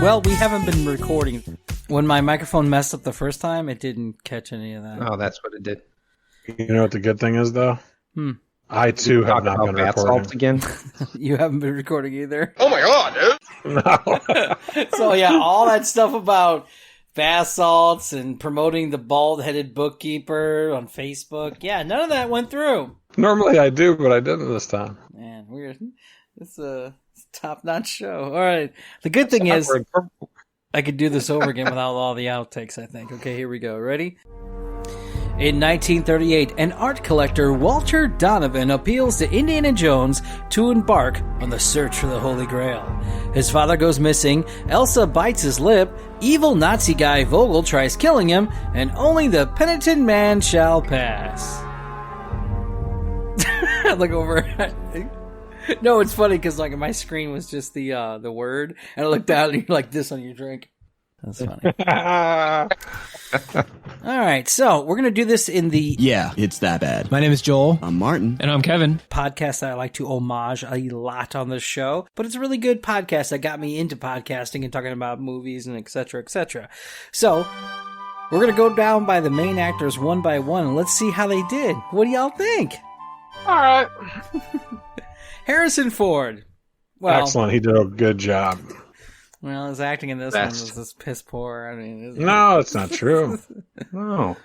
Well, we haven't been recording. When my microphone messed up the first time, it didn't catch any of that. Oh, that's what it did. You know what the good thing is, though? I, too, have not been recording. Again? You haven't been recording either? Oh, my God, dude! No. So, yeah, all that stuff about bath salts and promoting the bald-headed bookkeeper on Facebook. Yeah, none of that went through. Normally I do, but I didn't this time. Man, weird. It's a top-notch show. All right. The good thing is I could do this over again without all the outtakes, I think. Okay, here we go. Ready? In 1938, an art collector, Walter Donovan, appeals to Indiana Jones to embark on the search for the Holy Grail. His father goes missing, Elsa bites his lip, evil Nazi guy Vogel tries killing him, and only the penitent man shall pass. I look over. No, it's funny because like my screen was just the word, and I looked down and you're like this on your drink. That's funny. All right, so we're gonna do this in the Yeah, it's that bad. My name is Joel. I'm Martin. And I'm Kevin. podcast that I like to homage a lot on this show, but it's a really good podcast that got me into podcasting and talking about movies and et cetera, et cetera. So we're gonna go down by the main actors one by one, and let's see how they did. What do y'all think? All right. Harrison Ford. Well, excellent. He did a good job. Well, his acting in this one was just piss poor. I mean, no, it's not true. No.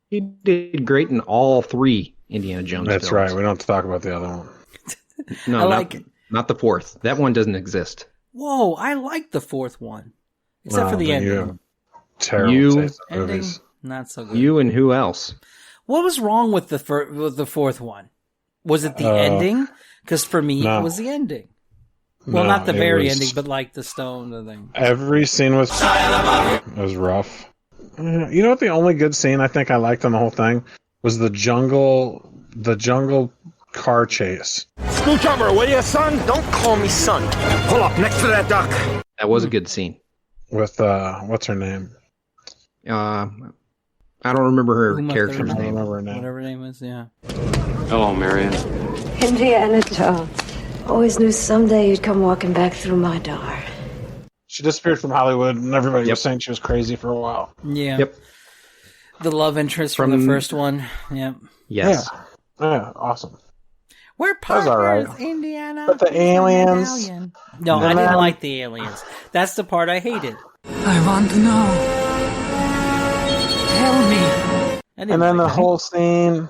He did great in all three Indiana Jones That's films. right. We don't have to talk about the other one. No, not the fourth. That one doesn't exist. Whoa, I like the fourth one. Except for the ending. Terrible taste in movies. Not so good. You and who else? What was wrong with the fourth one? Was it the ending? Because for me, it was the ending. Well, not the very ending, but like the stone thing. Every scene was rough. You know what? The only good scene I think I liked on the whole thing was the jungle car chase. Scooch over, will you, son? Don't call me son. Pull up next to that duck. That was a good scene. With what's her name? I don't remember her character's name. I don't remember her name. Whatever her name is, yeah. Hello, Marion. Indiana Jones. Always knew someday you'd come walking back through my door. She disappeared from Hollywood, and everybody was saying she was crazy for a while. Yeah. Yep. The love interest from the first one. Yep. Yes. Yeah, awesome. We're partners, right. Indiana. But the aliens. No, I didn't like the aliens. That's the part I hated. I want to know. Tell me. And then the whole scene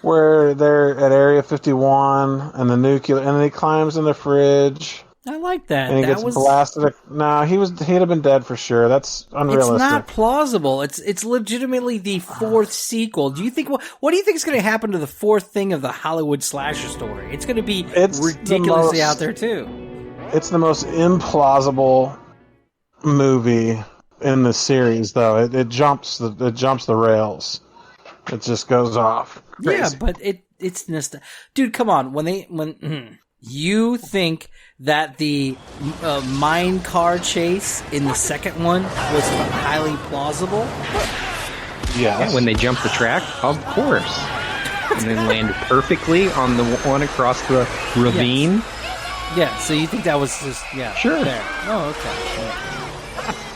where they're at Area 51 and the nuclear, and then he climbs in the fridge. I like that. And he gets blasted. No, he'd have been dead for sure. That's unrealistic. It's not plausible. It's legitimately the fourth sequel. Do you think what do you think is going to happen to the fourth thing of the Hollywood slasher story? It's going to be ridiculously out there too. It's the most implausible movie in the series, though. It jumps the rails. It just goes off. Crazy. Yeah, but it's nostalgic. Dude, come on. When you think that the mine car chase in the second one was highly plausible? Yes. Yeah, when they jumped the track, of course. And then landed perfectly on the one across the ravine. Yes. Yeah, so you think that was just sure. There. Oh,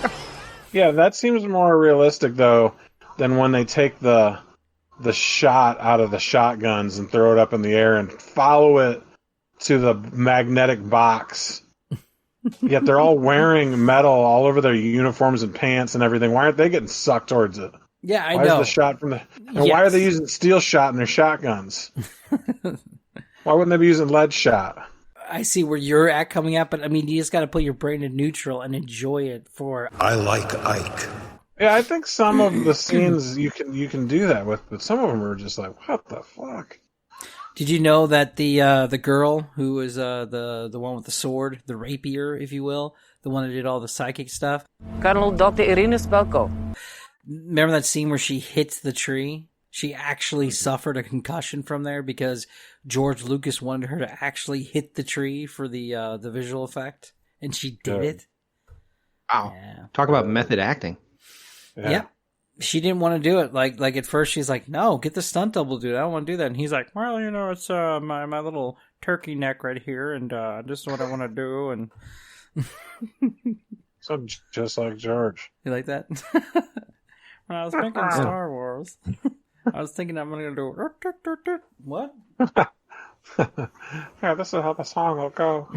okay. Yeah, that seems more realistic though than when they take the shot out of the shotguns and throw it up in the air and follow it to the magnetic box. Yet they're all wearing metal all over their uniforms and pants and everything. Why aren't they getting sucked towards it? Yeah, I know. Why is the shot from the... And why are they using steel shot in their shotguns? Why wouldn't they be using lead shot? I see where you're at coming up, but I mean, you just got to put your brain in neutral and enjoy it for... I like Ike. Yeah, I think some of the scenes you can do that with, but some of them are just like, what the fuck? Did you know that the girl who was the one with the sword, the rapier, if you will, the one that did all the psychic stuff? Colonel Dr. Irina Spelko. Remember that scene where she hits the tree? She actually suffered a concussion from there because George Lucas wanted her to actually hit the tree for the visual effect, and she did it. Wow! Yeah. Talk about method acting. Yeah. she didn't want to do it. Like at first she's like, no, get the stunt double, dude. I don't want to do that. And he's like, well, it's my little turkey neck right here, and this is what I want to do. And So just like George. you like that? When I was thinking Star Wars, I was thinking I'm gonna do what? Yeah, this is how the song will go.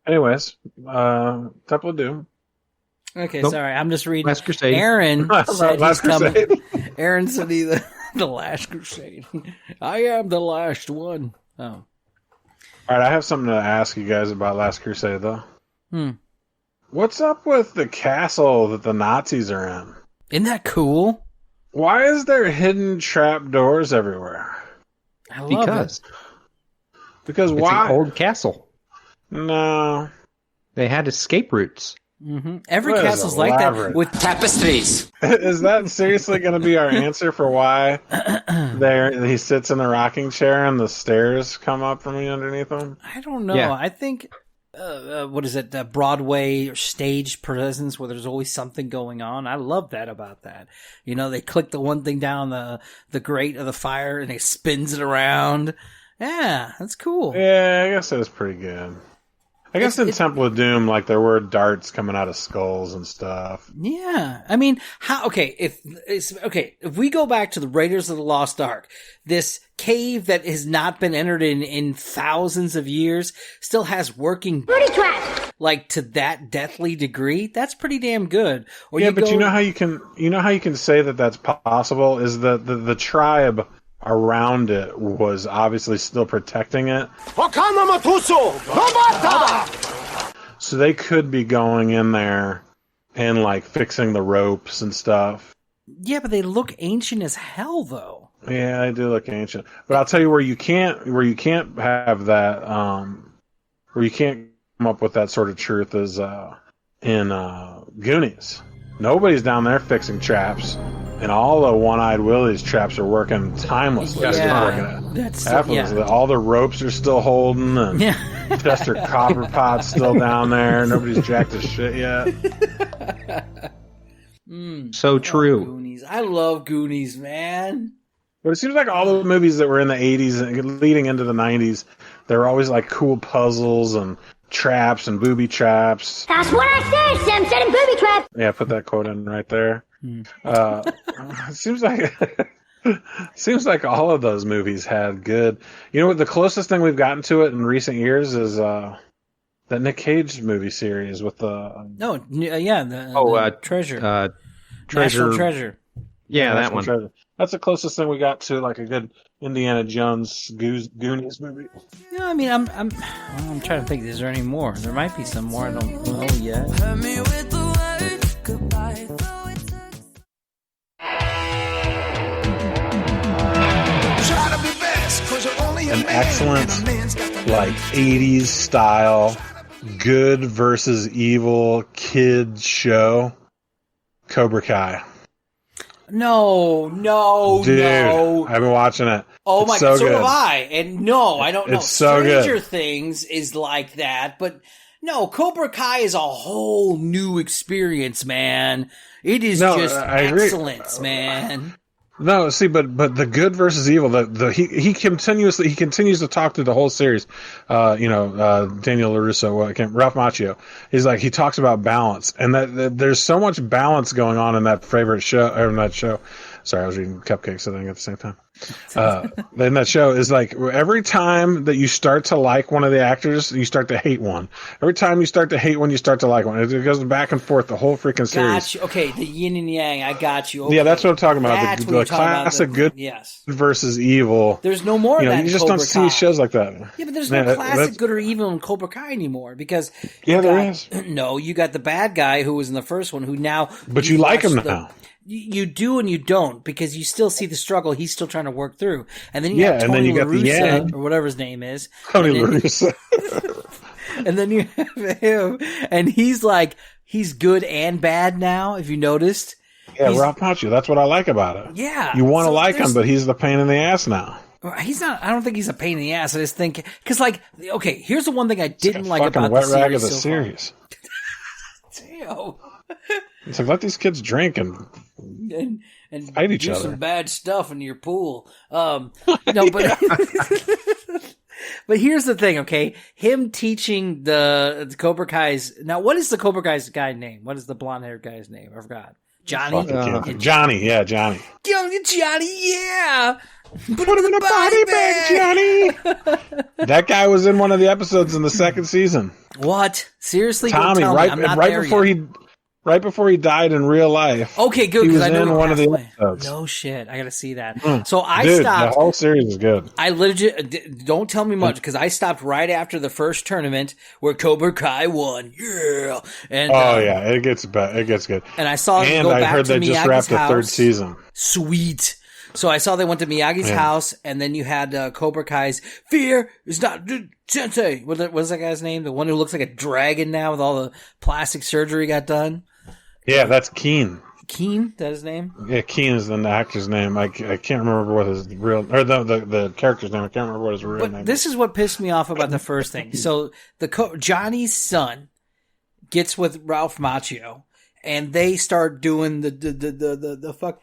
Anyways, Temple of Doom. Okay, Nope. sorry. I'm just reading. Last Crusade. Aaron said Last he's coming. Crusade. Aaron said he's the Last Crusade. I am the last one. Oh. All right, I have something to ask you guys about Last Crusade, though. What's up with the castle that the Nazis are in? Isn't that cool? Why is there hidden trap doors everywhere? I love it. Because It's why? an old castle. No. They had escape routes. Every What is castle's like elaborate? that with Tapestries. Is that seriously going to be our answer for why he sits in the rocking chair and the stairs come up from underneath him? I don't know. Yeah. I think what is it? Broadway stage presence where there's always something going on. I love that about that. They click the one thing down the grate of the fire and it spins it around. Yeah, that's cool. Yeah, I guess it was pretty good. I guess in Temple of Doom, like there were darts coming out of skulls and stuff. Yeah, I mean, if we go back to the Raiders of the Lost Ark, this cave that has not been entered in thousands of years still has working booty traps, like to that deathly degree. That's pretty damn good. Or Yeah, but you know how you can say that that's possible is that the tribe around it was obviously still protecting it. So they could be going in there and like fixing the ropes and stuff. Yeah, but they look ancient as hell, though. Yeah, they do look ancient. But I'll tell you where you can't have that where you can't come up with that sort of truth is in Goonies. Nobody's down there fixing traps. And all the One-Eyed Willie's traps are working timelessly. That's effortlessly. All the ropes are still holding, and Chester Copperpot's still down there. Nobody's jacked his shit yet. So true. Goonies. I love Goonies, man. But it seems like all the movies that were in the 80s and leading into the 90s, they were always like cool puzzles and traps and booby traps. That's what I said, Sam said in booby trap. Yeah, put that quote in right there. It seems like all of those movies had good. You know what? The closest thing we've gotten to it in recent years is that Nick Cage movie series with the Treasure. Treasure. National Treasure. Yeah, that National one. Treasure. That's the closest thing we got to like a good Indiana Jones Goonies movie. No, I mean, I'm trying to think. Is there any more? There might be some more. I don't know yet. An excellent, like 80s style, good versus evil kid show, Corbra Kai. No, Dude, no. I've been watching it. Oh It's my so god, so good. have I. And no, I don't know. It's so Stranger good. Things is like that, but no, Cobra Kai is a whole new experience, man. It is just I agree. excellence, man. No, see, but the good versus evil, he continues to talk through the whole series. Daniel LaRusso, Ralph Macchio. He's like, he talks about balance, and that there's so much balance going on in that favorite show, or in that show. Sorry, I was reading Cupcakes, I think, at the same time. Then that show is like, every time that you start to like one of the actors, you start to hate one. Every time you start to hate one, you start to like one. It goes back and forth the whole freaking series. Got you. Okay, the yin and yang. I got you. Okay. Yeah, that's what I'm talking about. That's The what you're talking about. classic good Yes. versus evil. There's no more of that. You just Cobra don't see Kai. shows like that. Yeah, but there's Yeah, no classic that's- good or evil in Cobra Kai anymore because there is. No, you got the bad guy who was in the first one who now. But you like him now. You do and you don't because you still see the struggle he's still trying to work through, and then you have and Tony then you got the LaRusso, Yang. or whatever his name is, Tony and then- LaRusso. and then you have him, and he's like he's good and bad now. If you noticed, Yeah, Ralph Macchio. That's what I like about it. Yeah, You want to so like him, there's- but he's the pain in the ass now. he's not. I don't think he's a pain in the ass. I just think because, like, okay, here's the one thing I didn't like Fucking about wet the rag of series the so far. series. Damn. It's like, let these kids drink and fight each do other. some bad stuff in your pool. No, but but here's the thing, okay? Him teaching the Cobra Kai's. Now, what is the Cobra Kai's guy name? What is the blonde haired guy's name? I forgot. Johnny. Johnny, yeah, Johnny. Johnny, yeah. Put him in a body bag, Johnny. That guy was in one of the episodes in the second season. What? Seriously? Tommy, Don't tell me. I'm not right before he died in real life. Okay, good. He was I know in one of the episodes. No shit. I got to see that. So I Dude, stopped. The whole series is good. I legit don't tell me much because I stopped right after the first tournament where Cobra Kai won. Yeah. And yeah, it gets better. It gets good. And I saw. And go I back heard to they just wrapped the third house. season. Sweet. So I saw they went to Miyagi's house, and then you had Cobra Kai's Fear is not Sensei. What's that guy's name? The one who looks like a dragon now with all the plastic surgery got done. Yeah, that's Keen. Keen, that his name? Yeah, Keen is the actor's name. I can't remember what his real or the character's name. I can't remember what his real name. This is what pissed me off about the first thing. So Johnny's son gets with Ralph Macchio, and they start doing the fuck.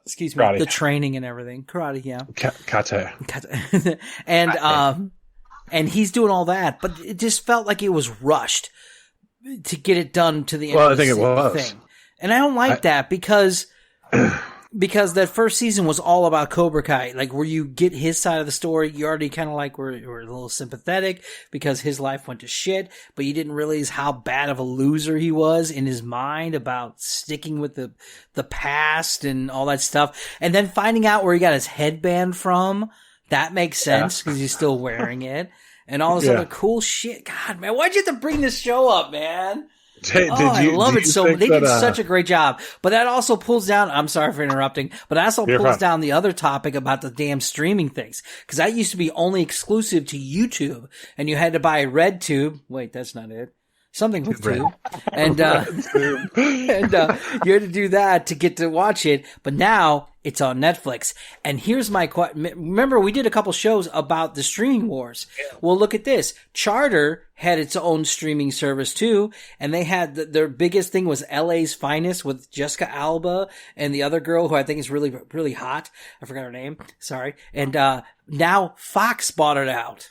Excuse me, karate. The training and everything, karate, yeah, Kate. and he's doing all that, but it just felt like it was rushed to get it done to the end. Well, of I think it was thing. And I don't like that because that first season was all about Cobra Kai. Like, where you get his side of the story, you already kind of like were a little sympathetic because his life went to shit, but you didn't realize how bad of a loser he was in his mind about sticking with the past and all that stuff. And then finding out where he got his headband from, that makes sense because he's still wearing it. And all this other cool shit. God, man, why'd you have to bring this show up, man? I love it so much. They did such a great job. But that also pulls down, I'm sorry for interrupting, but that also pulls down the other topic about the damn streaming things. Because that used to be only exclusive to YouTube, and you had to buy a red tube. Wait, that's not it. Something with tube. And you had to do that to get to watch it. But now it's on Netflix. And here's my question. Remember, we did a couple shows about the streaming wars. Yeah. Well, look at this. Charter had its own streaming service too. And they had their biggest thing was LA's Finest with Jessica Alba and the other girl who I think is really, really hot. I forgot her name. Sorry. And now Fox bought it out.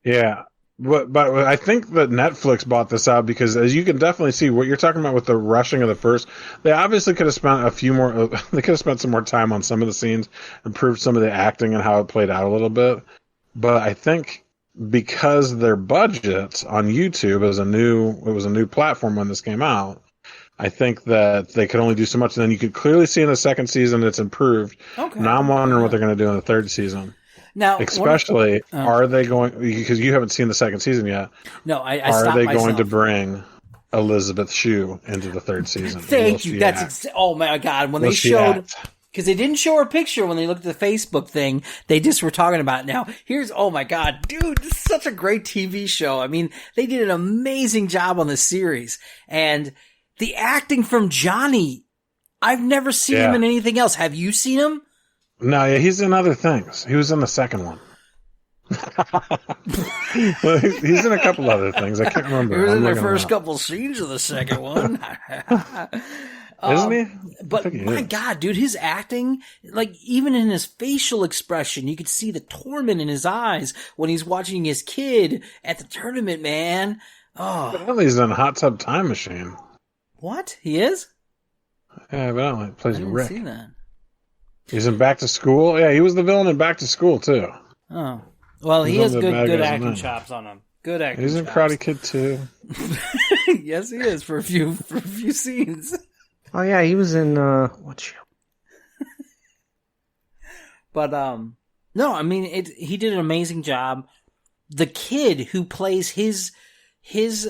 Yeah. But I think that Netflix bought this out because, as you can definitely see, what you're talking about with the rushing of the first, they obviously could have spent they could have spent some more time on some of the scenes, improved some of the acting and how it played out a little bit. But I think because their budget on YouTube it was a new platform when this came out, I think that they could only do so much. And then you could clearly see in the second season it's improved. Okay. Now I'm wondering what they're going to do in the third season. Now, especially, are they going, because you haven't seen the second season yet? No, I are they going to bring Elizabeth Shue into the third season? Thank you. Oh my God. When they showed, because they didn't show her picture when they looked at the Facebook thing, they just were talking about it. Now, oh my God, dude, this is such a great TV show. I mean, they did an amazing job on the series. And the acting from Johnny, I've never seen him in anything else. Have you seen him? No, yeah, he's in other things. He was in the second one. He's in a couple other things. I can't remember. He was in the first couple scenes of the second one. Isn't he? But my God, dude, his acting, like even in his facial expression, you could see the torment in his eyes when he's watching his kid at the tournament, man. Oh. Apparently he's in Hot Tub Time Machine. What? He is? Yeah, evidently. He plays Rick. I didn't see that. He's in Back to School. Yeah, he was the villain in Back to School too. Oh, well, he has good acting chops on him. Good acting. He's in Karate Kid too. Yes, he is for a few scenes. Oh yeah, he was in what show? But no, I mean he did an amazing job. The kid who plays his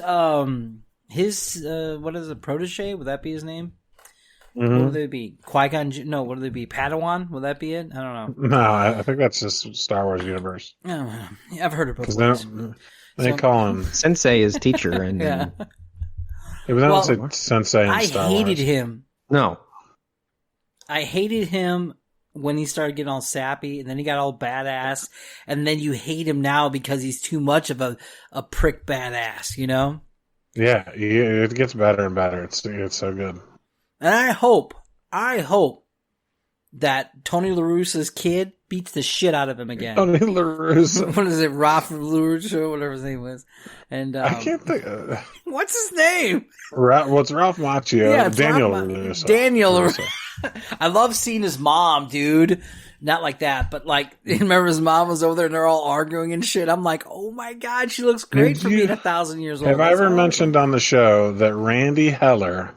what is it, protege? Would that be his name? Mm-hmm. What would they be? Qui-Gon? No, what would they be? Padawan? Would that be it? I don't know. No, I think that's just Star Wars universe. Oh, I've heard it both ways. They call him Sensei is teacher, and yeah. But they don't say Sensei in Star Wars. I hated him. No, I hated him when he started getting all sappy, and then he got all badass, and then you hate him now because he's too much of a prick badass, you know? Yeah, it gets better and better. It's so good. And I hope that Tony LaRusso's kid beats the shit out of him again. Tony LaRusso. What is it, Ralph LaRusso, whatever his name was. And I can't think. what's his name? What's Ralph Macchio? Yeah, Daniel LaRusso. Daniel LaRusso. I love seeing his mom, dude. Not like that, but like, remember his mom was over there and they're all arguing and shit. I'm like, oh my God, she looks great for being 1,000 years old. Have I ever mentioned on the show that Randy Heller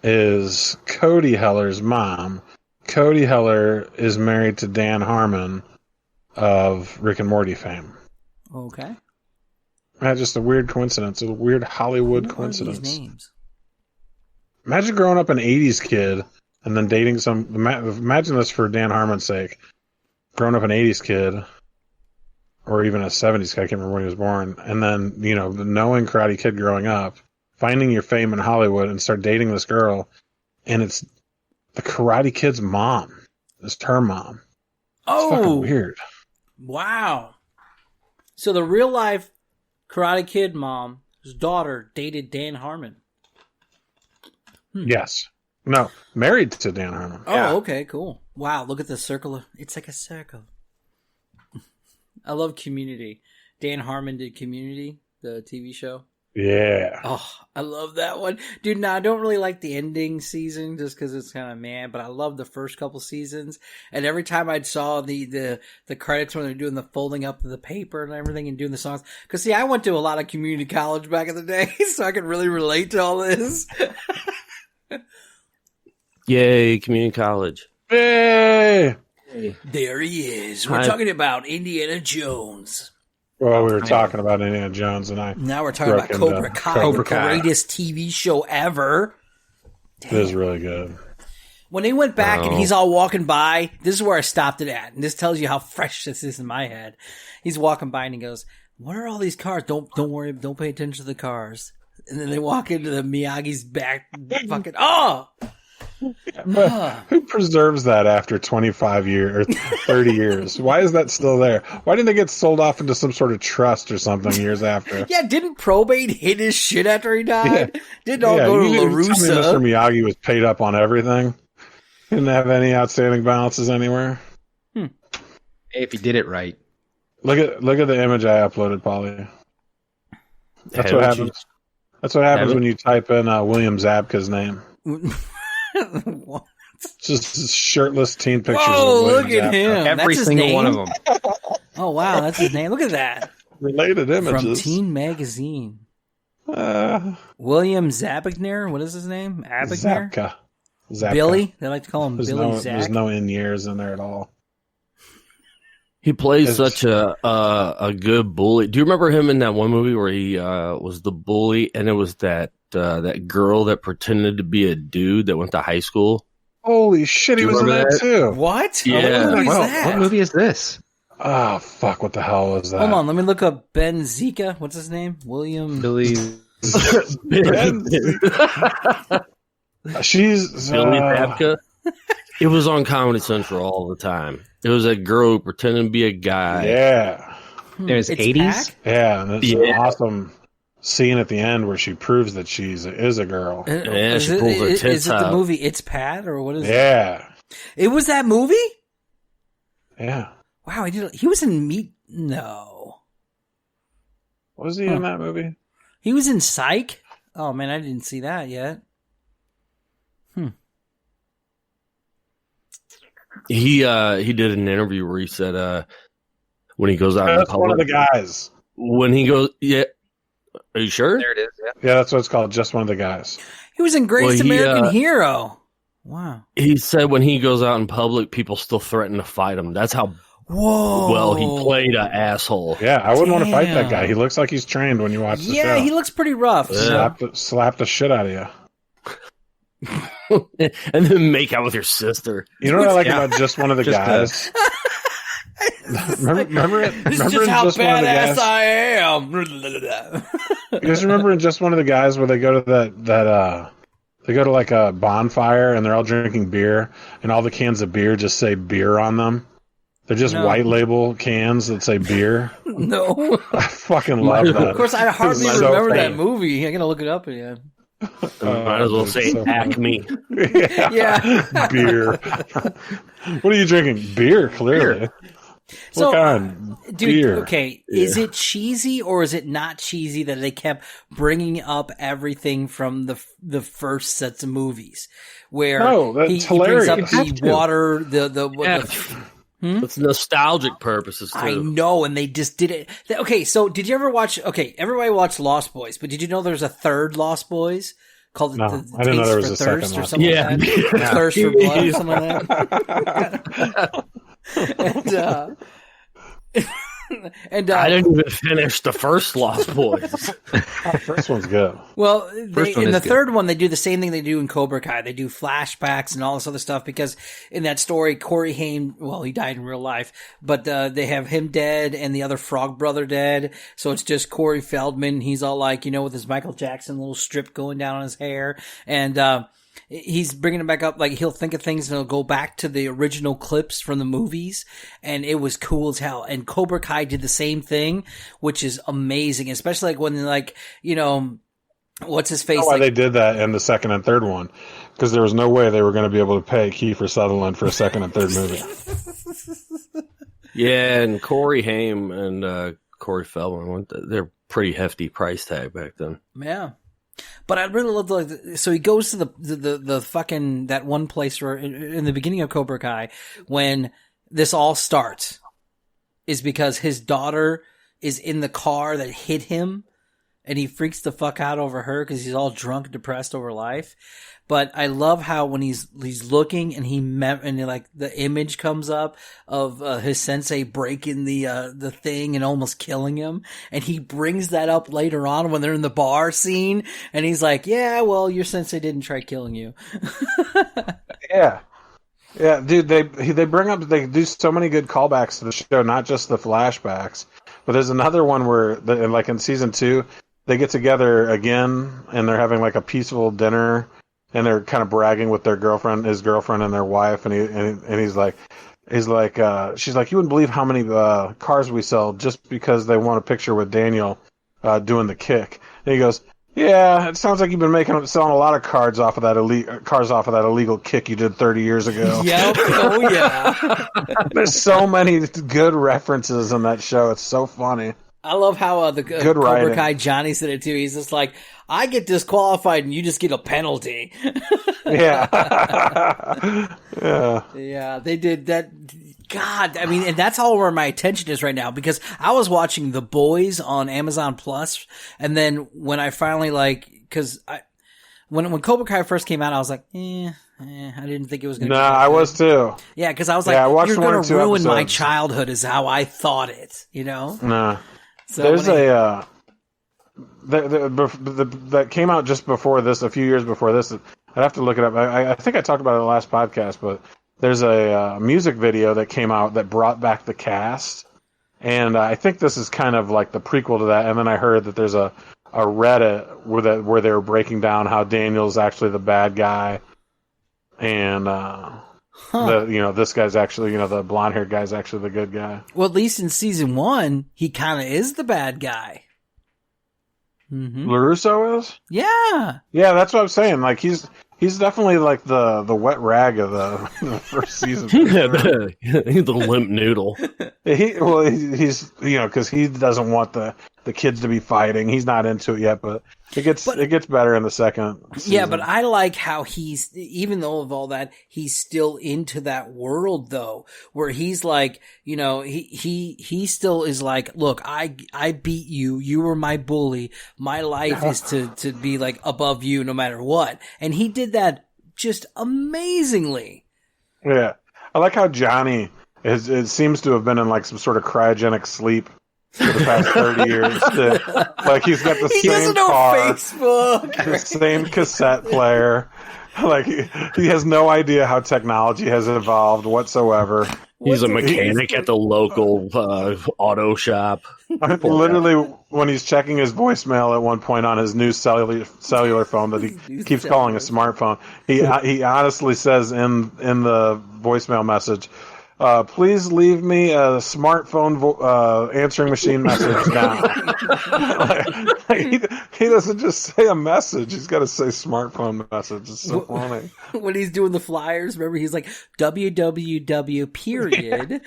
is Cody Heller's mom? Cody Heller is married to Dan Harmon of Rick and Morty fame. Okay. That's just a weird coincidence. A weird Hollywood coincidence. What are these names? Imagine growing up an 80s kid and then dating imagine this for Dan Harmon's sake. Growing up an 80s kid, or even a 70s kid, I can't remember when he was born, and then, knowing Karate Kid growing up, finding your fame in Hollywood and start dating this girl, and it's the Karate Kid's mom. It's her mom. It's fucking weird. Wow. So the real life Karate Kid mom's daughter dated Dan Harmon. Yes. No, married to Dan Harmon. Oh, yeah. Okay, cool. Wow, look at the circle. It's like a circle. I love Community. Dan Harmon did Community, the TV show. Yeah. Oh, I love that one. Dude, now I don't really like the ending season just because it's kind of but I love the first couple seasons. And every time I saw the credits when they're doing the folding up of the paper and everything and doing the songs. Because, see, I went to a lot of community college back in the day, so I could really relate to all this. Yay, community college. Yay! There he is. We're talking about Indiana Jones. Well, we were talking about Indiana Jones, and now we're talking about Corbra Kai, the greatest TV show ever. Damn. It is really good. When they went back and he's all walking by, this is where I stopped it at, and this tells you how fresh this is in my head. He's walking by and he goes, "What are all these cars? Don't worry, don't pay attention to the cars." And then they walk into the Miyagi's back, fucking Who preserves that after 25 years or 30 years? Why is that still there? Why didn't they get sold off into some sort of trust or something years after? Yeah, didn't probate hit his shit after he died? Yeah. Didn't all go to LaRusso? Mr. Miyagi was paid up on everything. Didn't have any outstanding balances anywhere. Hey, if he did it right. Look at the image I uploaded, Paulie. That's what happens. That's what happens when you type in William Zabka's name. What? Just shirtless teen pictures. Whoa, look at him. Every single one of them. Oh, wow, that's his name. Look at that. Related images. From Teen Magazine. William Zabkner? What is his name? Zabka. Billy? They like to call him Billy Zach. There's no in years in there at all. He plays such a good bully. Do you remember him in that one movie where he was the bully, and it was that girl that pretended to be a dude that went to high school? Holy shit, he was in that too. What? Yeah. What movie is this? Oh, fuck, what the hell was that? Hold on, let me look up Ben Zika. What's his name? William... Billy... She's... Billy Zabka? It was on Comedy Central all the time. It was a girl who pretended to be a guy. Yeah. There's 80s? Yeah, and it's an awesome scene at the end where she proves that she is a girl. Yeah, she pulls her tits out. Is it the movie It's Pat, or what is it? Yeah. It was that movie? Yeah. Wow, he was in Meat... No. Was he in that movie? He was in Psych? Oh, man, I didn't see that yet. He did an interview where he said when he goes out in that's public, one of the guys. When he goes, yeah. Are you sure? There it is. Yeah, that's what it's called. Just one of the guys. He was in Greatest American Hero. Wow. He said when he goes out in public, people still threaten to fight him. That's how well he played an asshole. Yeah, I wouldn't want to fight that guy. He looks like he's trained when you watch the show. Yeah, he looks pretty rough. Slap the shit out of you. And then make out with your sister. You know what I like about Just One of the Guys? remember it? This remember is just how Just One of the badass Guys? I am. You guys remember in Just One of the Guys where they go to they go to like a bonfire and they're all drinking beer and all the cans of beer just say beer on them? They're just white label cans that say beer. No. I fucking love that. Of course, I hardly remember that movie. I'm going to look it up again. Might as well say Acme. Yeah. Beer. What are you drinking? Beer, clearly. So, what kind? Dude, Beer. okay, is it cheesy or is it not cheesy that they kept bringing up everything from the first sets of movies? Where he brings up the water, It's nostalgic purposes, too. I know, and they just did it. Okay, so did you ever watch... Okay, everybody watched Lost Boys, but did you know there's a third Lost Boys? Called I didn't know there was a second or something like that? Thirst for Blood or something like that? And I didn't even finish the first Lost Boys. The first one's good. Well, in the third one, they do the same thing they do in Cobra Kai. They do flashbacks and all this other stuff because in that story, Corey Haim, well, he died in real life, but they have him dead and the other frog brother dead. So it's just Corey Feldman. He's all like, with his Michael Jackson little strip going down on his hair. And he's bringing it back up, like he'll think of things and he'll go back to the original clips from the movies, and it was cool as hell. And Cobra Kai did the same thing, which is amazing, especially like when what's his face? Why they did that in the second and third one, because there was no way they were going to be able to pay Kiefer Sutherland for a second and third movie. Yeah, and Corey Haim and Corey Feldman, they're pretty hefty price tag back then. Yeah. But I really love so he goes to the fucking, that one place where in the beginning of Cobra Kai, when this all starts, is because his daughter is in the car that hit him and he freaks the fuck out over her because he's all drunk, depressed over life. But I love how when he's looking and like the image comes up of his sensei breaking the thing and almost killing him, and he brings that up later on when they're in the bar scene, and he's like, "Yeah, well, your sensei didn't try killing you." Yeah, dude. They do so many good callbacks to the show, not just the flashbacks. But there's another one where, like in season 2, they get together again and they're having like a peaceful dinner. And they're kind of bragging with his girlfriend and their wife, and he's like, she's like, you wouldn't believe how many cars we sell just because they want a picture with Daniel doing the kick. And he goes, yeah, it sounds like you've been selling a lot of cars off of that illegal kick you did 30 years ago. Yep. Oh yeah. There's so many good references in that show. It's so funny. I love how the Cobra Kai Johnny said it too. He's just like, I get disqualified and you just get a penalty. Yeah. Yeah, they did that. God, I mean, and that's all where my attention is right now, because I was watching The Boys on Amazon Plus, and then when I finally when Cobra Kai first came out, I was like, I didn't think it was going to be I was too. Yeah, because I was like, you're going to ruin my childhood is how I thought it, Nah. So there's that came out just before this, a few years before this. I'd have to look it up. I think I talked about it in the last podcast, but there's a music video that came out that brought back the cast, and I think this is kind of like the prequel to that. And then I heard that there's a Reddit where they were breaking down how Daniel's actually the bad guy, and this guy's actually, the blonde haired guy's actually the good guy. Well, at least in season 1, he kind of is the bad guy. Mm-hmm. LaRusso is? Yeah. Yeah, that's what I'm saying. Like, he's definitely like the wet rag of the first season. He's the limp noodle. He's because he doesn't want the kids to be fighting. He's not into it yet, but it gets better in the second season. Yeah, but I like how he's, even though of all that, he's still into that world though, where he's like, he still is like, look, I beat you. You were my bully. My life is to be like above you no matter what. And he did that just amazingly. Yeah. I like how Johnny it seems to have been in like some sort of cryogenic sleep for the past 30 years. Like he's got the same car, Facebook, the same cassette player. Like he has no idea how technology has evolved whatsoever. He's a mechanic at the local auto shop. Literally, when he's checking his voicemail at one point on his new cellular phone that he keeps calling a smartphone, he honestly says in the voicemail message, Please leave me a smartphone answering machine message now. He doesn't just say a message. He's got to say smartphone message. It's so funny. When he's doing the flyers, remember, he's like, www period.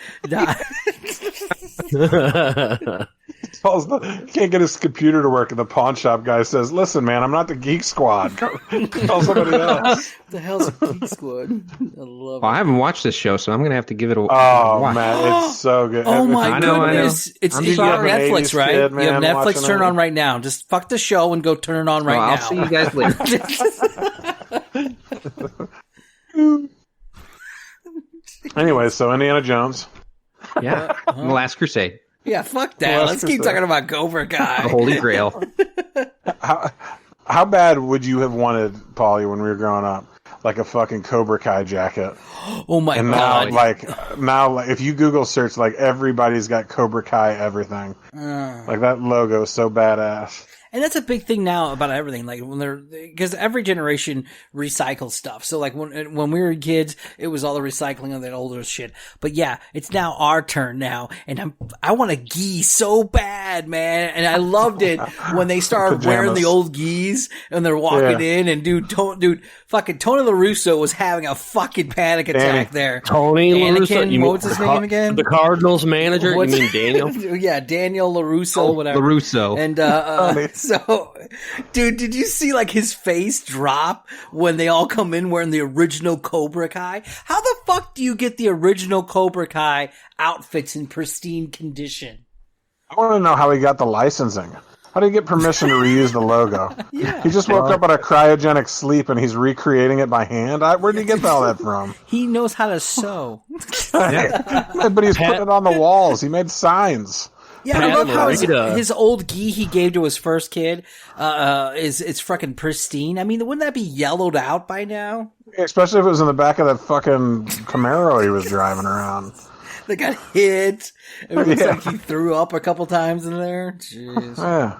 Can't get his computer to work, and the pawn shop guy says, "Listen, man, I'm not the Geek Squad. Call somebody else." What the hell's a Geek Squad? I love it. I haven't watched this show, so I'm going to have to give it a watch. Oh, man, it's so good. Oh, my goodness. It's I'm on sorry, Netflix, 80s right? kid, man, you have Netflix, turn it on right now. Just fuck the show and go turn it on right now. I'll see you guys later. Anyway, so Indiana Jones. Yeah, The Last Crusade. Yeah, fuck that. Let's keep talking about Corbra Kai. The Holy Grail. How bad would you have wanted, Paulie, when we were growing up? Like a fucking Corbra Kai jacket. Oh my God. Now, if you Google search, like, everybody's got Corbra Kai everything. Like, that logo is so badass. And that's a big thing now about everything. Like because every generation recycles stuff. So like when we were kids, it was all the recycling of that older shit. But yeah, it's now our turn now, and I want a gi so bad, man. And I loved it when they started wearing the old gis and they're walking in, and fucking Tony LaRusso was having a fucking panic attack there. Tony LaRusso, what's his name again? The Cardinals manager. You mean Daniel? Yeah, Daniel LaRusso, whatever. LaRusso. And so, dude, did you see like his face drop when they all come in wearing the original Corbra Kai? How the fuck do you get the original Corbra Kai outfits in pristine condition? I want to know how he got the licensing. How do you get permission to reuse the logo? Yeah. He just woke up out of cryogenic sleep and he's recreating it by hand. Where did he get all that from? He knows how to sew. But he's putting it on the walls. He made signs. Yeah, I love how his old gi he gave to his first kid is fucking pristine. I mean, wouldn't that be yellowed out by now? Especially if it was in the back of that fucking Camaro he was driving around. They got hit. It looks like he threw up a couple times in there. Jeez. Yeah.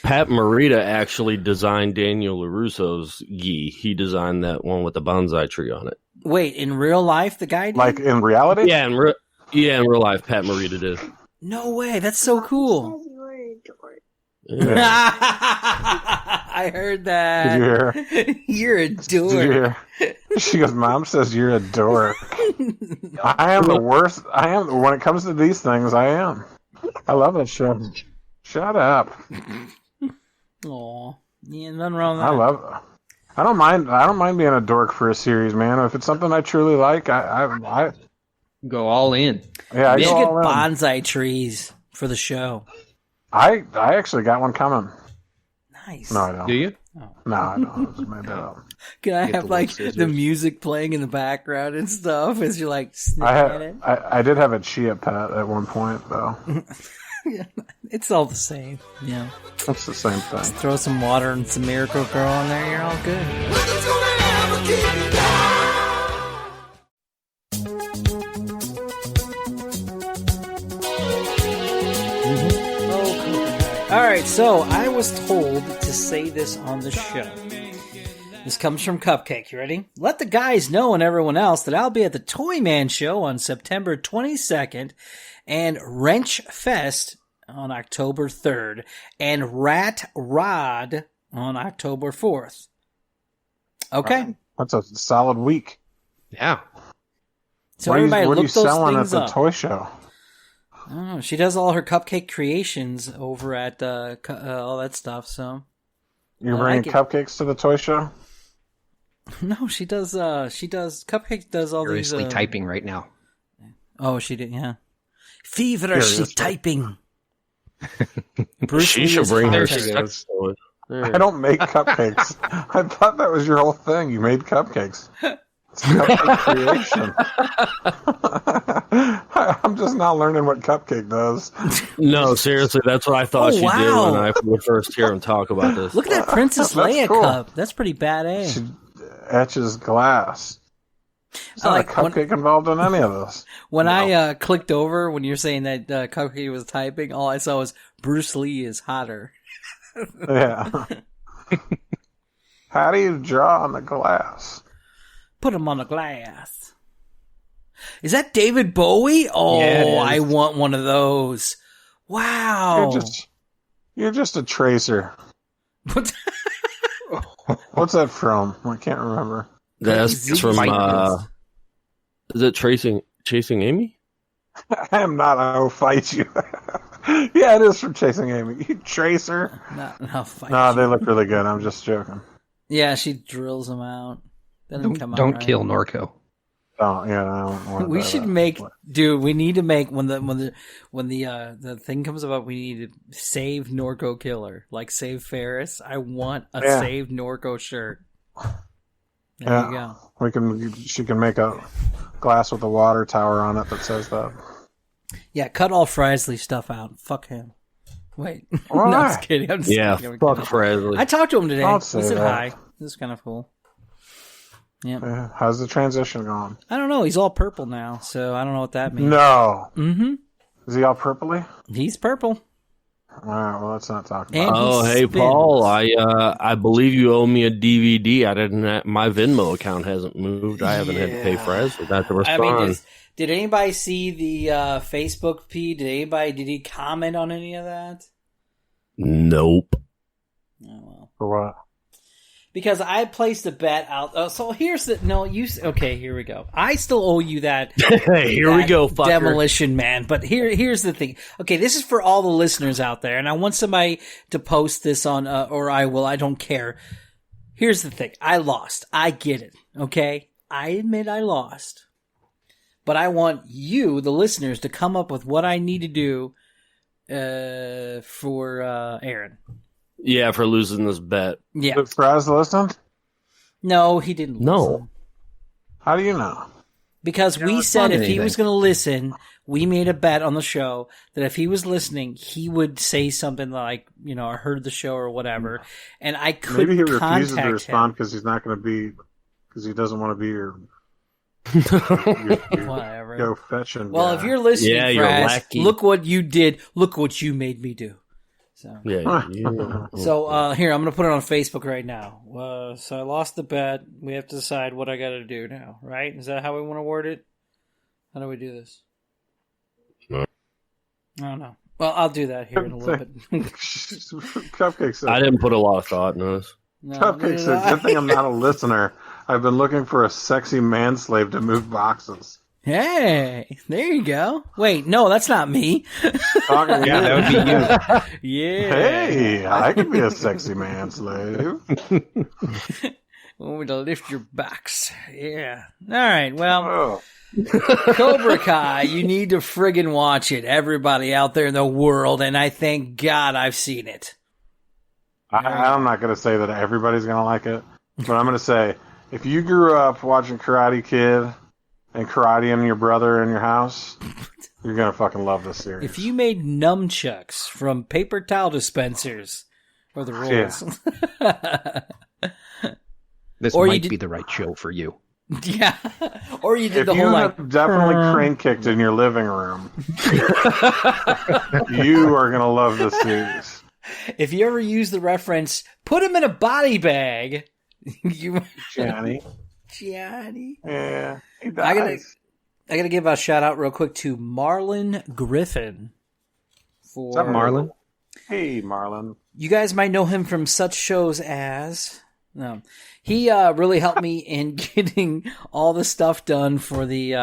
Pat Morita actually designed Daniel LaRusso's gi. He designed that one with the bonsai tree on it. Wait, in real life, the guy did? Like in reality? Yeah, in real life, Pat Morita did. No way, that's so cool. Yeah. I heard that. Did you hear? You're a dork. Did you hear? She goes, Mom says you're a dork. I am the worst. When it comes to these things, I am. I love that show. Shut up. Aw. Yeah, nothing wrong with that. I love it. I don't mind being a dork for a series, man. If it's something I truly like, I go all in. Yeah, we should get bonsai trees for the show. I actually got one coming. Nice. No, I don't. Do you? No, I don't. I just made that up. Can I have like the music playing in the background and stuff as you're like sniffing at it? I did have a chia pet at one point, though. Yeah, it's all the same. Yeah, it's the same thing. Just throw some water and some Miracle Girl on there, you're all good. All right, so I was told to say this on the show. This comes from Cupcake. You ready? Let the guys know and everyone else that I'll be at the Toy Man Show on September 22nd and Wrench Fest on October 3rd and Rat Rod on October 4th. Okay. Right. That's a solid week. Yeah. So everybody look those selling things at the up. toy show? I don't know. She does all her cupcake creations over at all that stuff. So you're bringing cupcakes to the toy show? No, she does. Cupcake does all these. Seriously typing right now. Oh, she did. Yeah, feverishly typing. Bruce She should bring her sex toy. I don't make cupcakes. I thought that was your whole thing. You made cupcakes. It's cupcake creation. I'm just not learning what cupcake does. No, seriously, that's what I thought she did when I would first hear him talk about this. Look at that Princess Leia cup. That's pretty bad, eh? She etches glass. There's not a cupcake involved in any of this. When I clicked over, when you're saying that Cupcake was typing, all I saw was Bruce Lee is hotter. Yeah. How do you draw on the glass? Put him on the glass. Is that David Bowie? Oh, Yeah, I want one of those. Wow. You're just a tracer. What? What's that from? I can't remember. That's from, is it Chasing Amy? I am not. I will fight you. Yeah, it is from Chasing Amy. You tracer. I'll fight No, you. they look really good. I'm just joking. Yeah, she drills them out. Don't kill Norco. Oh, yeah, I don't want We should make, dude. We need to make when the thing comes about. We need to save Norco Killer, like save Ferris. I want a save Norco shirt. There you go. She can make a glass with a water tower on it that says that. Yeah, cut all Frasley stuff out. Fuck him. Wait, Why? no, I'm just kidding. I'm just kidding. Fuck Frasley. I talked to him today. Don't He say said that. hi. This is kind of cool. Yeah. How's the transition going? I don't know. He's all purple now, so I don't know what that means. No. Mm-hmm. Is he all purpley? He's purple. All right. Well, let's not talk about And it. Oh, hey, spins. Paul. I believe you owe me a DVD. I didn't. My Venmo account hasn't moved. I haven't had to pay for it. So that's to respond. I mean, did anybody see the Facebook feed? Did he comment on any of that? Nope. Oh, well. For what? Because I placed a bet out. So here's the okay. Here we go. I still owe you that. Hey, here we go, fucker. Demolition Man. But here's the thing. Okay, this is for all the listeners out there, and I want somebody to post this on, or I will. I don't care. Here's the thing. I lost. I get it. Okay, I admit I lost, but I want you, the listeners, to come up with what I need to do for Aaron. Yeah, for losing this bet. Yeah. Did Fraz listen? No, he didn't listen. No. How do you know? Because we said if he anything. was going to listen, we made a bet on the show that if he was listening, he would say something like, I heard the show or whatever. And I couldn't Maybe he refuses to contact respond him. because he's not going to be, because he doesn't want to be your Whatever. go fetching. Well, guy. if you're listening, Yeah, you're Fraz, wacky. look what you did. Look what you made me do. So, Yeah. so here, I'm going to put it on Facebook right now. So I lost the bet. We have to decide what I got to do now, right? Is that how we want to word it? How do we do this? No. I don't know. Well, I'll do that here in a little bit. Cupcake said, I didn't put a lot of thought in this. No, Cupcake said, good thing I'm not a listener. I've been looking for a sexy manslave to move boxes. Hey, there you go. Wait, no, that's not me. Talking Yeah, that would be you. Yeah. Hey, I could be a sexy manslave. Want me to lift your backs. Yeah. All right, well, Oh. Cobra Kai, you need to friggin' watch it. Everybody out there in the world, and I thank God I've seen it. I'm not going to say that everybody's going to like it, but I'm going to say if you grew up watching Karate Kid and karate in your brother in your house, you're going to fucking love this series. If you made nunchucks from paper towel dispensers, or the rules. This Or you might did- be the right show for you. Yeah. Or you did If the you whole have definitely crane kicked in your living room, you are going to love this series. if you ever use the reference, put him in a body bag. You Johnny. Gianni. Yeah. He dies. I gotta give a shout out real quick to Marlon Griffin. What's up, Marlon? Hey, Marlon. You guys might know him from such shows as he really helped me in getting all the stuff done for the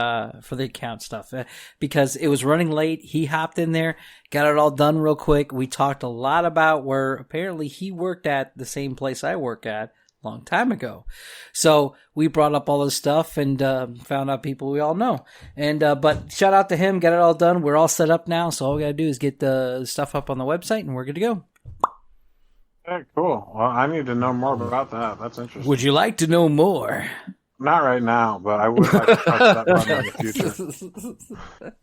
account stuff because it was running late. He hopped in there, got it all done real quick. We talked a lot about where apparently he worked at the same place I work at a long time ago. So we brought up all this stuff and found out people we all know. And but shout out to him, got it all done. We're all set up now, so all we gotta do is get the stuff up on the website and we're good to go. Yeah, cool. Well, I need to know more about that. That's interesting. Would you like to know more? Not right now, but I would like to touch that button in the future.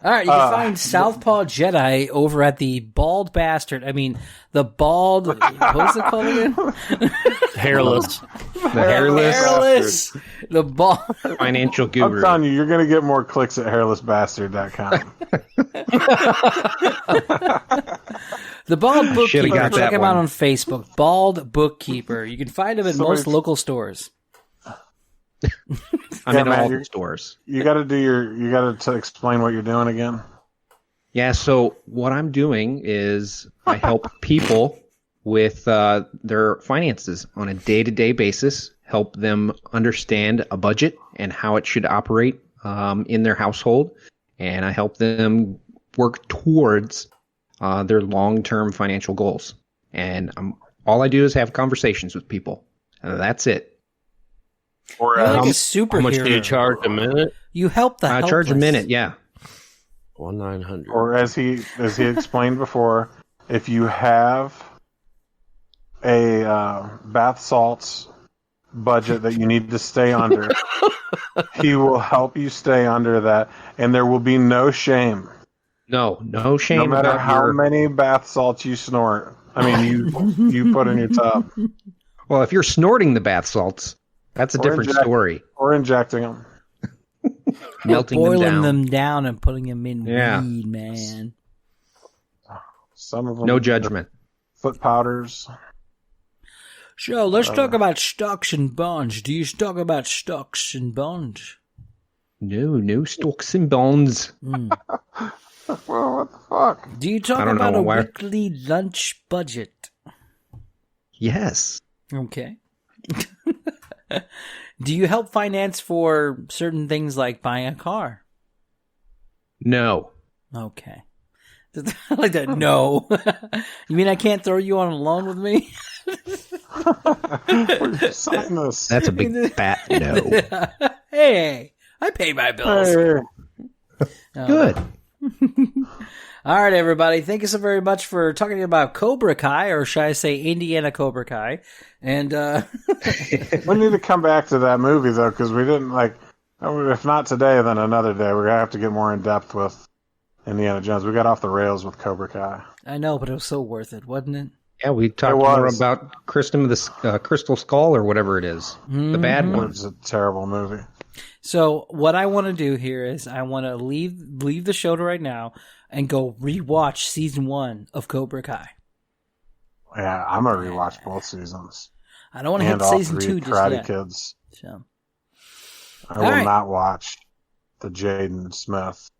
All right, you can find Southpaw Jedi over at the Bald Bastard. I mean, the Bald. What was it called again? Hairless. The hairless Hairless. The Bald. financial I'm guru. telling you, you're going to get more clicks at hairlessbastard.com. The Bald Should've Bookkeeper. got Check that him out one. on Facebook. Bald Bookkeeper. You can find him at So most it's- local stores. I'm in all Matt, the stores. You got to explain what you're doing again. Yeah, so what I'm doing is I help people with their finances on a day-to-day basis, help them understand a budget and how it should operate in their household, and I help them work towards their long-term financial goals. And all I do is have conversations with people. And that's it. Or You're like a superhero. How much do you charge a minute? You help the helpless. I charge a minute, yeah. 1-900. Or as he explained before, if you have a bath salts budget that you need to stay under, he will help you stay under that, and there will be no shame. No shame. No matter how many bath salts you snort. I mean, you put in your tub. Well, if you're snorting the bath salts, that's a different story. Or injecting them. Melting boiling them down and putting them in weed, man. Some of them. No judgment. Foot powders. So let's talk about stocks and bonds. Do you talk about stocks and bonds? No stocks and bonds. Well, what the fuck? Do you talk about a weekly lunch budget? Yes. Okay. Do you help finance for certain things like buying a car? No. Okay. I like that. No. You mean I can't throw you on a loan with me? Sign this. That's a big fat no. Hey, I pay my bills. Hey. Good. All right, everybody. Thank you so very much for talking about Cobra Kai, or should I say Indiana Cobra Kai. And we need to come back to that movie, though, because we didn't, if not today, then another day. We're going to have to get more in depth with Indiana Jones. We got off the rails with Cobra Kai. I know, but it was so worth it, wasn't it? Yeah, we talked more about Crystal Skull or whatever it is. The bad one. It's a terrible movie. So what I want to do here is I want to leave the show right now and go rewatch season 1 of Cobra Kai. Yeah, I'm going to rewatch both seasons. I don't want to hit season 2 just Karate yet. Kids. So. I will not watch the Jaden Smith.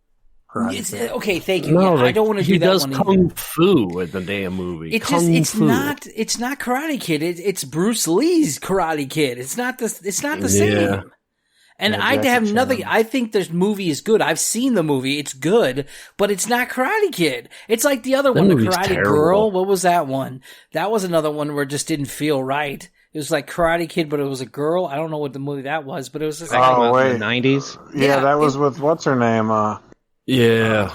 Okay, thank you. No, I don't want to do that one. He does kung fu in the damn movie. It's not Karate Kid. It's Bruce Lee's Karate Kid. It's not the same. And I have nothing. I think this movie is good. I've seen the movie. It's good, but it's not Karate Kid. It's like the other one, the Karate Girl. What was that one? That was another one where it just didn't feel right. It was like Karate Kid, but it was a girl. I don't know what the movie that was, but it was just wait. In the 90s? Yeah, that was with what's her name? Yeah.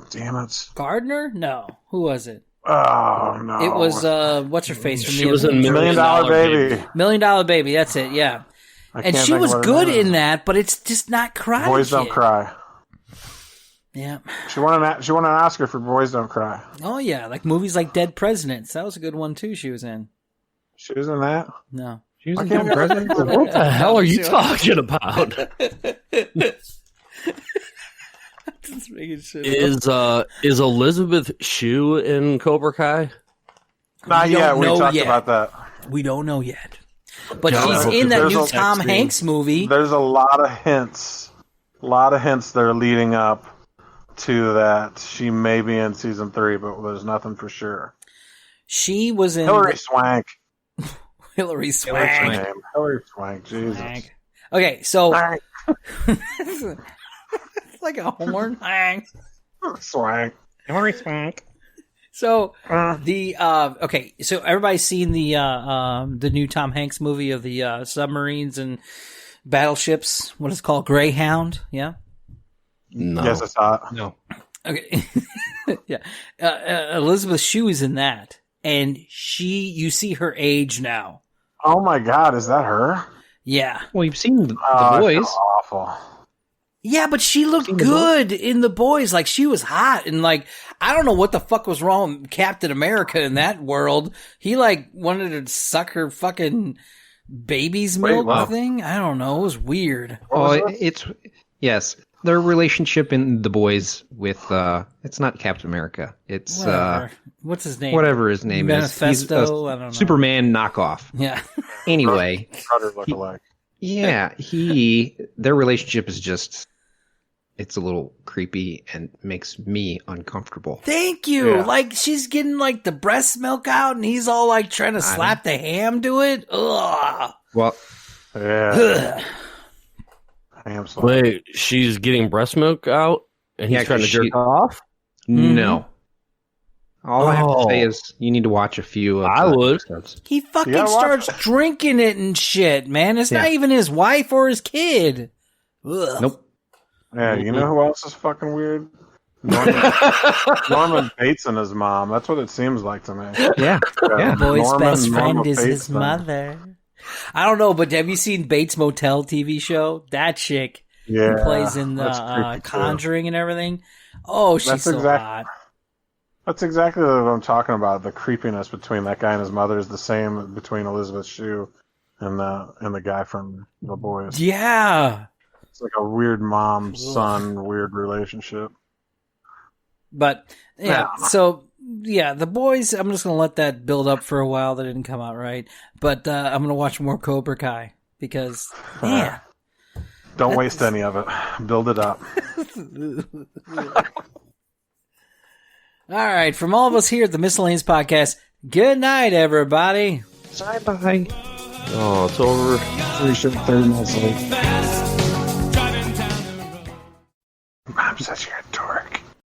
Damn it. Gardner? No. Who was it? Oh, no. It was, what's her face? From she was in $1 Million Baby. $1 Million Baby, that's it, yeah. And she was good in that, but it's just not Karate Boys Kid. Don't Cry. Yeah. She won an Oscar for Boys Don't Cry. Oh, yeah, like movies like Dead Presidents. That was a good one, too, she was in. She was in that? No. She was in Dead Presidents? What the hell are you talking about? Just making shit Is Elizabeth Shue in Cobra Kai? Not yet. We talked about that. We don't know yet. But she's in that new Tom Hanks movie. There's a lot of hints. that are leading up to that. She may be in season 3, but there's nothing for sure. She was in Hilary Swank. Hilary Swank. Hilary Swank. Jesus. Swank. Okay, so it's like a horn. Swank. Hilary Swank. So so everybody's seen the new Tom Hanks movie of the submarines and battleships. What is it called? Greyhound. Yeah. No. Yes, I saw it. No. Okay. Yeah. Elizabeth Shue is in that, and you see her age now. Oh my God, is that her? Yeah. Well, you've seen the I boys. feel awful. Yeah, but she looked good in The Boys. Like, she was hot. And, like, I don't know what the fuck was wrong with Captain America in that world. He, like, wanted to suck her fucking baby's milk thing. I don't know. It was weird. Yes. Their relationship in The Boys with, it's not Captain America. It's, what's his name? Whatever his name Manifesto? is. He's I don't know. Superman knockoff. Yeah. Anyway. Carter look-alike. Yeah, their relationship is just, it's a little creepy and makes me uncomfortable. Thank you. Yeah. Like, she's getting, like, the breast milk out, and he's all, like, trying to slap the ham to it. Ugh. Well, Yeah. Wait, she's getting breast milk out, and he's trying to jerk off? No. All I have to say is you need to watch a few of episodes. He fucking starts drinking it and shit, man. It's not even his wife or his kid. Ugh. Nope. Yeah, you know who else is fucking weird? Norman Bates and his mom. That's what it seems like to me. Yeah. The boy's best friend Norma is his Bates mother. I don't know, but have you seen Bates Motel TV show? That chick who plays in the Conjuring and everything. Oh, she's so hot. That's exactly what I'm talking about. The creepiness between that guy and his mother is the same between Elizabeth Shue and the guy from The Boys. Yeah. It's like a weird mom-son weird relationship. But, yeah, so, yeah, The Boys, I'm just going to let that build up for a while. That didn't come out right. But I'm going to watch more Cobra Kai because, man. Don't waste any of it. Build it up. All right, from all of us here at the Miscellaneous Podcast, good night, everybody. Bye-bye. Oh, it's over. We should 30 minutes late. I'm such a